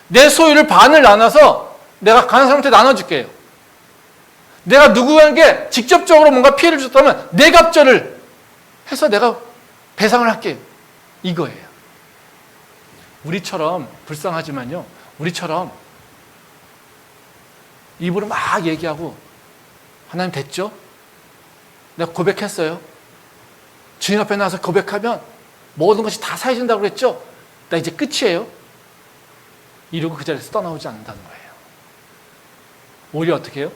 내 소유를 반을 나눠서 내가 가난한 사람한테 나눠줄게요. 내가 누구에게 직접적으로 뭔가 피해를 줬다면 내 갑절을 해서 내가 배상을 할게요. 이거예요. 우리처럼, 불쌍하지만요, 우리처럼 입으로 막 얘기하고, 하나님 됐죠? 내가 고백했어요. 주님 앞에 나와서 고백하면 모든 것이 다 사해진다고 그랬죠? 나 이제 끝이에요. 이러고 그 자리에서 떠나오지 않는다는 거예요. 오히려 어떻게 해요?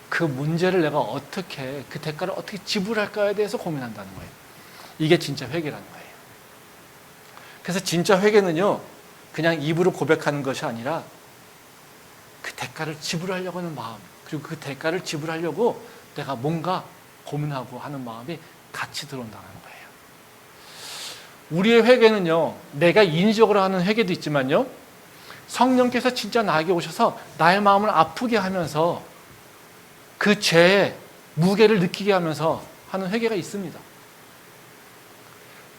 그 문제를 내가 어떻게, 그 대가를 어떻게 지불할까에 대해서 고민한다는 거예요. 이게 진짜 회개라는 거예요. 그래서 진짜 회개는요, 그냥 입으로 고백하는 것이 아니라 그 대가를 지불하려고 하는 마음, 그리고 그 대가를 지불하려고 내가 뭔가 고민하고 하는 마음이 같이 들어온다는 거예요. 우리의 회개는요, 내가 인위적으로 하는 회개도 있지만요, 성령께서 진짜 나에게 오셔서 나의 마음을 아프게 하면서 그 죄의 무게를 느끼게 하면서 하는 회개가 있습니다.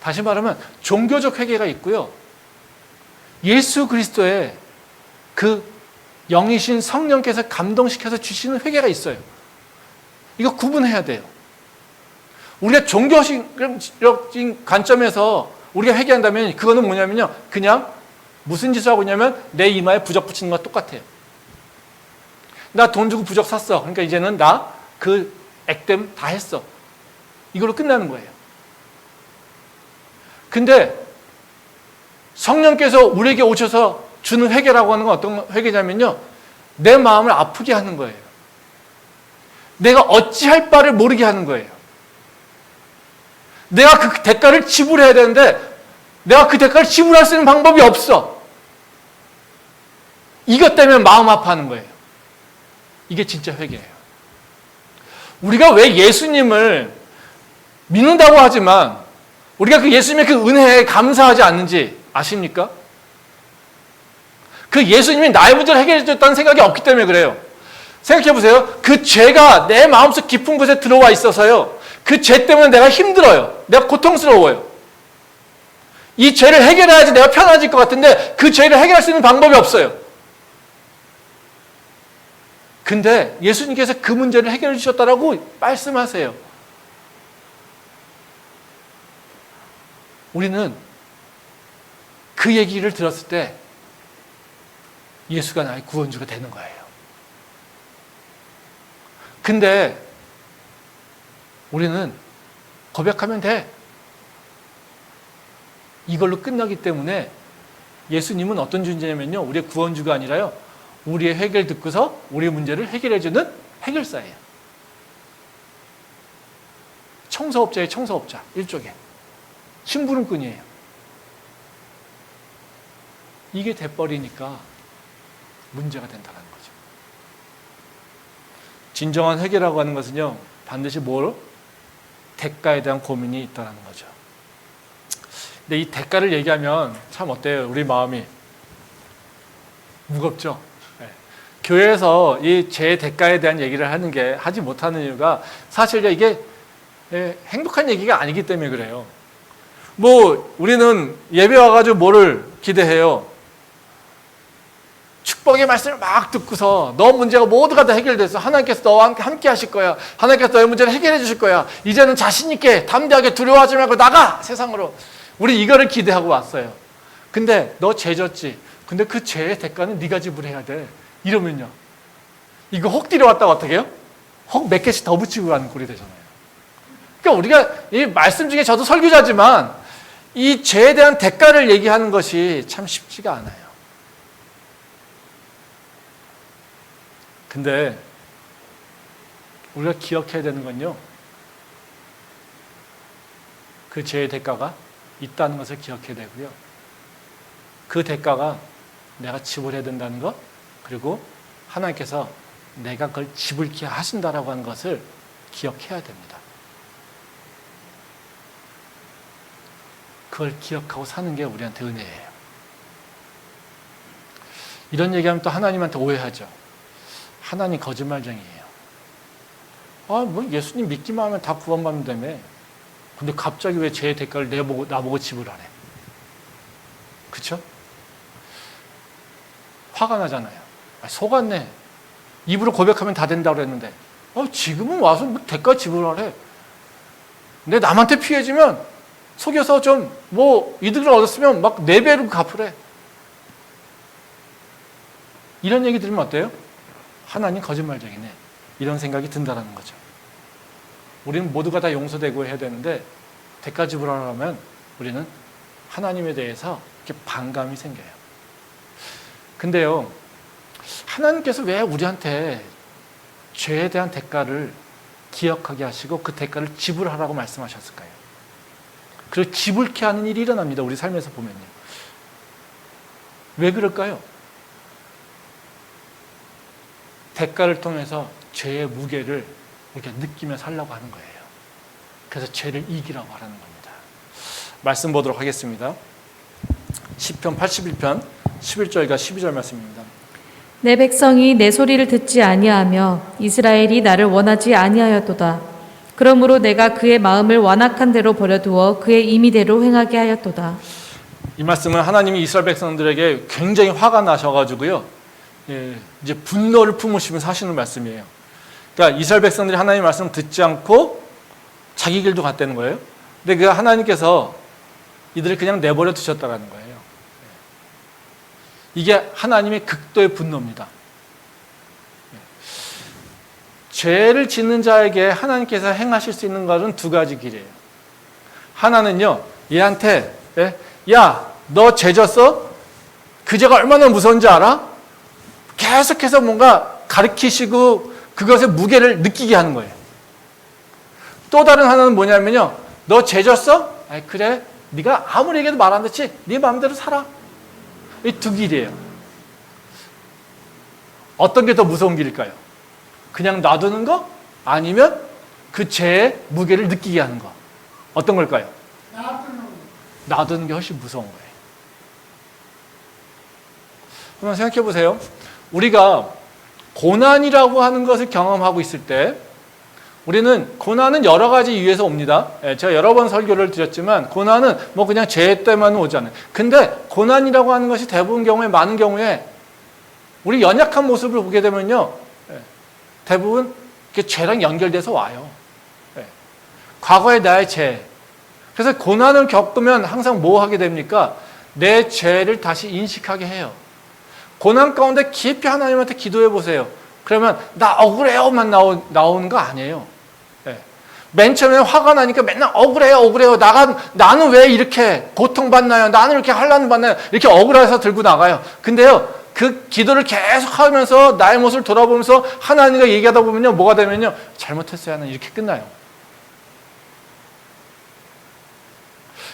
다시 말하면 종교적 회개가 있고요, 예수 그리스도의 그 영이신 성령께서 감동시켜서 주시는 회개가 있어요. 이거 구분해야 돼요. 우리가 종교적인 관점에서 우리가 회개한다면 그거는 뭐냐면요, 그냥 무슨 짓을 하고 있냐면 내 이마에 부적 붙이는 것과 똑같아요. 나 돈 주고 부적 샀어. 그러니까 이제는 나 그 액땜 다 했어. 이걸로 끝나는 거예요. 근데 성령께서 우리에게 오셔서 주는 회개라고 하는 건 어떤 회개냐면요, 내 마음을 아프게 하는 거예요. 내가 어찌할 바를 모르게 하는 거예요. 내가 그 대가를 지불해야 되는데 내가 그 대가를 지불할 수 있는 방법이 없어. 이것 때문에 마음 아파하는 거예요. 이게 진짜 회개예요. 우리가 왜 예수님을 믿는다고 하지만 우리가 그 예수님의 그 은혜에 감사하지 않는지 아십니까? 그 예수님이 나의 문제를 해결해 줬다는 생각이 없기 때문에 그래요. 생각해 보세요. 그 죄가 내 마음속 깊은 곳에 들어와 있어서요, 그 죄 때문에 내가 힘들어요. 내가 고통스러워요. 이 죄를 해결해야지 내가 편안해질 것 같은데 그 죄를 해결할 수 있는 방법이 없어요. 근데 예수님께서 그 문제를 해결해 주셨다라고 말씀하세요. 우리는 그 얘기를 들었을 때 예수가 나의 구원주가 되는 거예요. 근데 우리는 고백하면 돼, 이걸로 끝나기 때문에 예수님은 어떤 존재냐면요, 우리의 구원주가 아니라요, 우리의 회개를 듣고서 우리의 문제를 해결해주는 해결사예요. 청소업자의 청소업자, 일종의 심부름꾼이에요. 이게 돼버리니까 문제가 된다는 거죠. 진정한 회개라고 하는 것은요, 반드시 뭘? 대가에 대한 고민이 있다는 거죠. 근데 이 대가를 얘기하면 참 어때요? 우리 마음이 무겁죠? 네. 교회에서 이 죄 대가에 대한 얘기를 하는 게, 하지 못하는 이유가 사실 이게 행복한 얘기가 아니기 때문에 그래요. 뭐 우리는 예배 와가지고 뭐를 기대해요? 축복의 말씀을 막 듣고서 너 문제가 모두가 다 해결돼서 하나님께서 너와 함께 하실 거야. 하나님께서 너의 문제를 해결해 주실 거야. 이제는 자신 있게 담대하게 두려워하지 말고 나가 세상으로. 우리 이거를 기대하고 왔어요. 근데 너 죄 졌지. 근데 그 죄의 대가는 네가 지불해야 돼. 이러면요, 이거 혹 들여왔다가 어떻게 해요? 혹 몇 개씩 더 붙이고 가는 꼴이 되잖아요. 그러니까 우리가 이 말씀 중에, 저도 설교자지만 이 죄에 대한 대가를 얘기하는 것이 참 쉽지가 않아요. 근데 우리가 기억해야 되는 건요, 그 죄의 대가가 있다는 것을 기억해야 되고요, 그 대가가 내가 지불해야 된다는 것, 그리고 하나님께서 내가 그걸 지불케 하신다라고 하는 것을 기억해야 됩니다. 그걸 기억하고 사는 게 우리한테 은혜예요. 이런 얘기하면 또 하나님한테 오해하죠. 하나님 거짓말쟁이에요. 뭐 예수님 믿기만 하면 다 구원받는다며. 근데 갑자기 왜 죄의 대가를 나보고 지불하래? 그쵸? 화가 나잖아요. 속았네. 입으로 고백하면 다 된다고 그랬는데 지금은 와서 뭐 대가 지불하래. 근데 남한테 피해지면 속여서 좀 뭐 이득을 얻었으면 막 4배로 갚으래. 이런 얘기 들으면 어때요? 하나님 거짓말쟁이네. 이런 생각이 든다는 거죠. 우리는 모두가 다 용서되고 해야 되는데 대가 지불하려면 우리는 하나님에 대해서 이렇게 반감이 생겨요. 근데요, 하나님께서 왜 우리한테 죄에 대한 대가를 기억하게 하시고 그 대가를 지불하라고 말씀하셨을까요? 그리고 지불케 하는 일이 일어납니다. 우리 삶에서 보면요. 왜 그럴까요? 대가를 통해서 죄의 무게를 이렇게 느끼며 살라고 하는 거예요. 그래서 죄를 이기라고 하라는 겁니다. 말씀 보도록 하겠습니다. 시편 81편 11절과 12절 말씀입니다. 내 백성이 내 소리를 듣지 아니하며 이스라엘이 나를 원하지 아니하였도다. 그러므로 내가 그의 마음을 완악한 대로 버려두어 그의 임의대로 행하게 하였도다. 이 말씀은 하나님이 이스라엘 백성들에게 굉장히 화가 나셔가지고요, 이제 분노를 품으시면서 하시는 말씀이에요. 그러니까 이스라엘 백성들이 하나님의 말씀을 듣지 않고 자기 길도 갔다는 거예요. 근데 그 하나님께서 이들을 그냥 내버려 두셨다는 거예요. 이게 하나님의 극도의 분노입니다. 죄를 짓는 자에게 하나님께서 행하실 수 있는 것은 2가지 길이에요. 하나는요, 얘한테 야, 너 죄 졌어? 그 죄가 얼마나 무서운지 알아? 계속해서 뭔가 가르치시고 그것의 무게를 느끼게 하는 거예요. 또 다른 하나는 뭐냐면요, 너 죄 졌어? 아이 그래, 네가 아무리 얘기해도 말 안 듣지? 네 마음대로 살아. 이 2길이에요. 어떤 게 더 무서운 길일까요? 그냥 놔두는 거? 아니면 그 죄의 무게를 느끼게 하는 거? 어떤 걸까요? 놔두는 게 훨씬 무서운 거예요. 한번 생각해 보세요. 우리가 고난이라고 하는 것을 경험하고 있을 때 우리는 고난은 여러 가지 이유에서 옵니다. 제가 여러 번 설교를 드렸지만 고난은 뭐 그냥 죄 때문에 오지 않아요. 근데 고난이라고 하는 것이 대부분 경우에, 많은 경우에 우리 연약한 모습을 보게 되면요, 대부분 죄랑 연결돼서 와요. 과거의 나의 죄. 그래서 고난을 겪으면 항상 뭐 하게 됩니까? 내 죄를 다시 인식하게 해요. 고난 가운데 깊이 하나님한테 기도해 보세요. 그러면 나 억울해요만 나오는 거 아니에요. 맨 처음에 화가 나니까 맨날 억울해요. 나는 왜 이렇게 고통받나요? 나는 이렇게 환난 받나요? 이렇게 억울해서 들고 나가요. 근데요, 그 기도를 계속 하면서 나의 모습을 돌아보면서 하나님과 얘기하다 보면요, 뭐가 되면요, 잘못했어요 하는 이렇게 끝나요.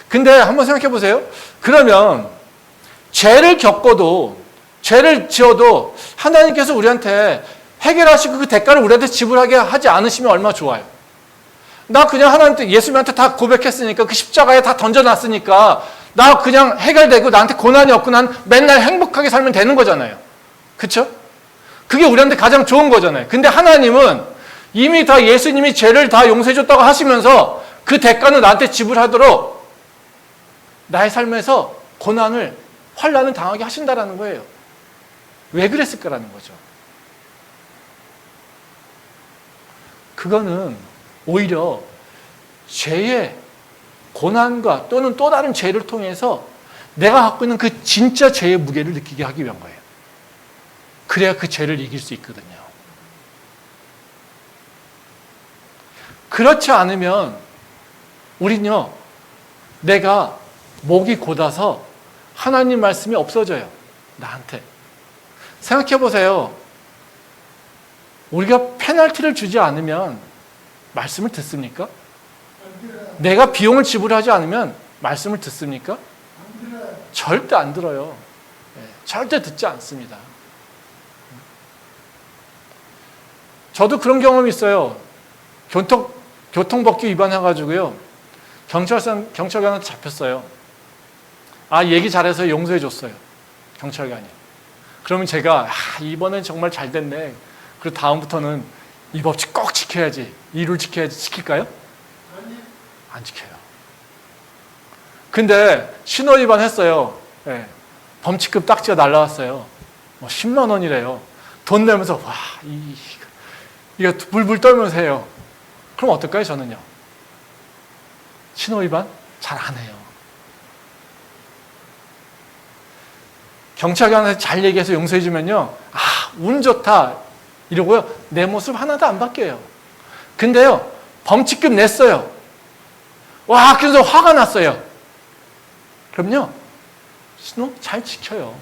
근데 한번 생각해 보세요. 그러면 죄를 겪어도, 죄를 지어도 하나님께서 우리한테 해결하시고 그 대가를 우리한테 지불하게 하지 않으시면 얼마나 좋아요. 나 그냥 하나님한테, 예수님한테 다 고백했으니까, 그 십자가에 다 던져놨으니까 나 그냥 해결되고 나한테 고난이 없고 난 맨날 행복하게 살면 되는 거잖아요. 그쵸? 그게 우리한테 가장 좋은 거잖아요. 근데 하나님은 이미 다 예수님이 죄를 다 용서해줬다고 하시면서 그 대가는 나한테 지불하도록 나의 삶에서 고난을, 환난을 당하게 하신다라는 거예요. 왜 그랬을까라는 거죠. 그거는 오히려 죄의 고난과 또는 또 다른 죄를 통해서 내가 갖고 있는 그 진짜 죄의 무게를 느끼게 하기 위한 거예요. 그래야 그 죄를 이길 수 있거든요. 그렇지 않으면 우리는요, 내가 목이 곧아서 하나님 말씀이 없어져요. 나한테. 생각해 보세요. 우리가 페널티를 주지 않으면 말씀을 듣습니까? 내가 비용을 지불하지 않으면 말씀을 듣습니까? 절대 안 들어요. 절대 듣지 않습니다. 저도 그런 경험이 있어요. 교통법규 위반해가지고요, 경찰관한테 잡혔어요. 얘기 잘해서 용서해 줬어요, 경찰관이. 그러면 제가 이번엔 정말 잘 됐네. 그리고 다음부터는 이 법칙 꼭 지켜야지. 이 룰 지켜야지. 지킬까요? 안 지켜요. 근데 신호 위반했어요. 네. 범칙금 딱지가 날라왔어요. 10만 원이래요. 돈 내면서 이거 불불 떨면서 해요. 그럼 어떨까요? 저는요. 신호 위반 잘 안 해요. 경찰관한테 잘 얘기해서 용서해 주면요. 운 좋다 이러고요. 내 모습 하나도 안 바뀌어요. 근데요. 범칙금 냈어요. 그래서 화가 났어요. 그럼요. 신호 잘 지켜요.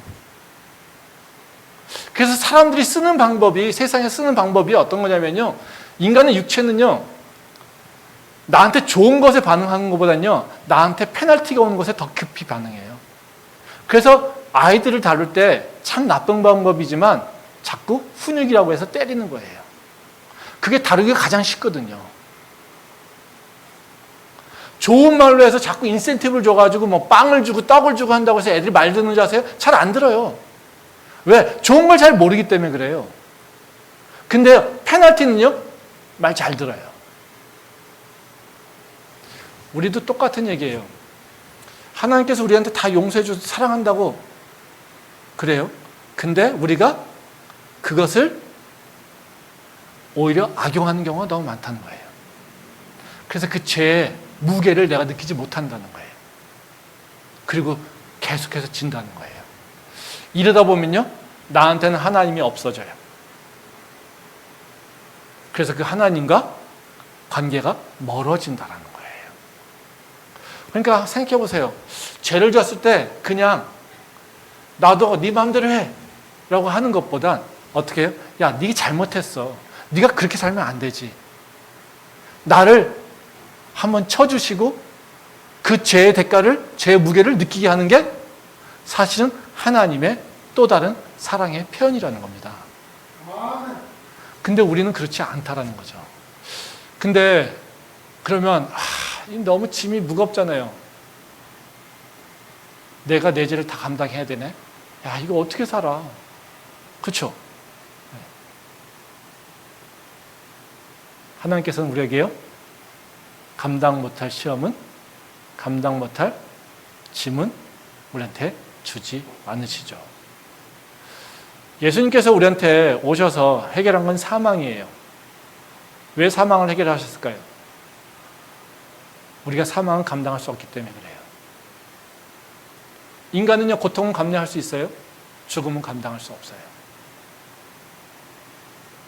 그래서 사람들이 쓰는 방법이, 세상에 쓰는 방법이 어떤 거냐면요. 인간의 육체는요. 나한테 좋은 것에 반응하는 것보다는요. 나한테 페널티가 오는 것에 더 급히 반응해요. 그래서 아이들을 다룰 때 참 나쁜 방법이지만 자꾸 훈육이라고 해서 때리는 거예요. 그게 다루기가 가장 쉽거든요. 좋은 말로 해서 자꾸 인센티브를 줘가지고 빵을 주고 떡을 주고 한다고 해서 애들이 말 듣는 줄 아세요? 잘 안 들어요. 왜? 좋은 걸 잘 모르기 때문에 그래요. 근데 페널티는요? 말 잘 들어요. 우리도 똑같은 얘기예요. 하나님께서 우리한테 다 용서해 주셔서 사랑한다고 그래요. 근데 우리가 그것을 오히려 악용하는 경우가 너무 많다는 거예요. 그래서 그 죄의 무게를 내가 느끼지 못한다는 거예요. 그리고 계속해서 진다는 거예요. 이러다 보면요. 나한테는 하나님이 없어져요. 그래서 그 하나님과 관계가 멀어진다는 거예요. 그러니까 생각해 보세요. 죄를 졌을 때 그냥 나도 네 마음대로 해 라고 하는 것보단 어떻게 해요? 야, 네가 잘못했어. 네가 그렇게 살면 안 되지. 나를 한번 쳐주시고 그 죄의 대가를, 죄의 무게를 느끼게 하는 게 사실은 하나님의 또 다른 사랑의 표현이라는 겁니다. 근데 우리는 그렇지 않다라는 거죠. 근데 그러면 너무 짐이 무겁잖아요. 내가 내 죄를 다 감당해야 되네. 야, 이거 어떻게 살아? 그렇죠? 하나님께서는 우리에게요. 감당 못할 시험은, 감당 못할 짐은 우리한테 주지 않으시죠. 예수님께서 우리한테 오셔서 해결한 건 사망이에요. 왜 사망을 해결하셨을까요? 우리가 사망은 감당할 수 없기 때문에 그래요. 인간은요, 고통은 감내할 수 있어요? 죽음은 감당할 수 없어요.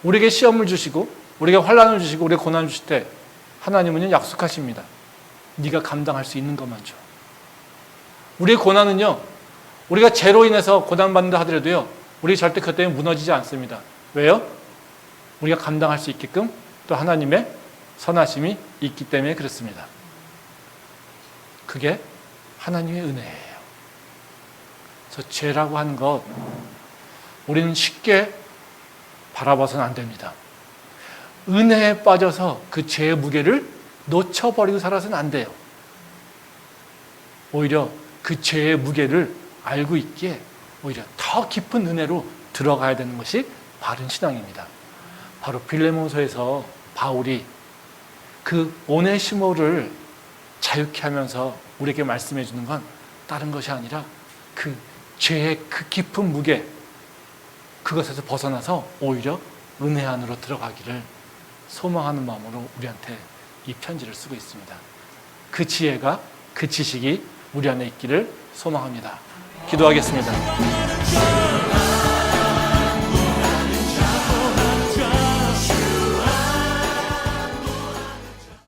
우리에게 시험을 주시고, 우리에게 환난을 주시고, 우리에게 고난을 주실 때 하나님은요, 약속하십니다. 네가 감당할 수 있는 것만 줘. 우리의 고난은요, 우리가 죄로 인해서 고난받는다 하더라도요, 우리 절대 그것 때문에 무너지지 않습니다. 왜요? 우리가 감당할 수 있게끔 또 하나님의 선하심이 있기 때문에 그렇습니다. 그게 하나님의 은혜예요. 그래서 죄라고 하는 것, 우리는 쉽게 바라봐서는 안 됩니다. 은혜에 빠져서 그 죄의 무게를 놓쳐버리고 살아서는 안 돼요. 오히려 그 죄의 무게를 알고 있기에 오히려 더 깊은 은혜로 들어가야 되는 것이 바른 신앙입니다. 바로 빌레몬서에서 바울이 그 오네시모를 자유케 하면서 우리에게 말씀해 주는 건 다른 것이 아니라 그 죄의 그 깊은 무게, 그것에서 벗어나서 오히려 은혜 안으로 들어가기를 소망하는 마음으로 우리한테 이 편지를 쓰고 있습니다. 그 지혜가, 그 지식이 우리 안에 있기를 소망합니다. 기도하겠습니다.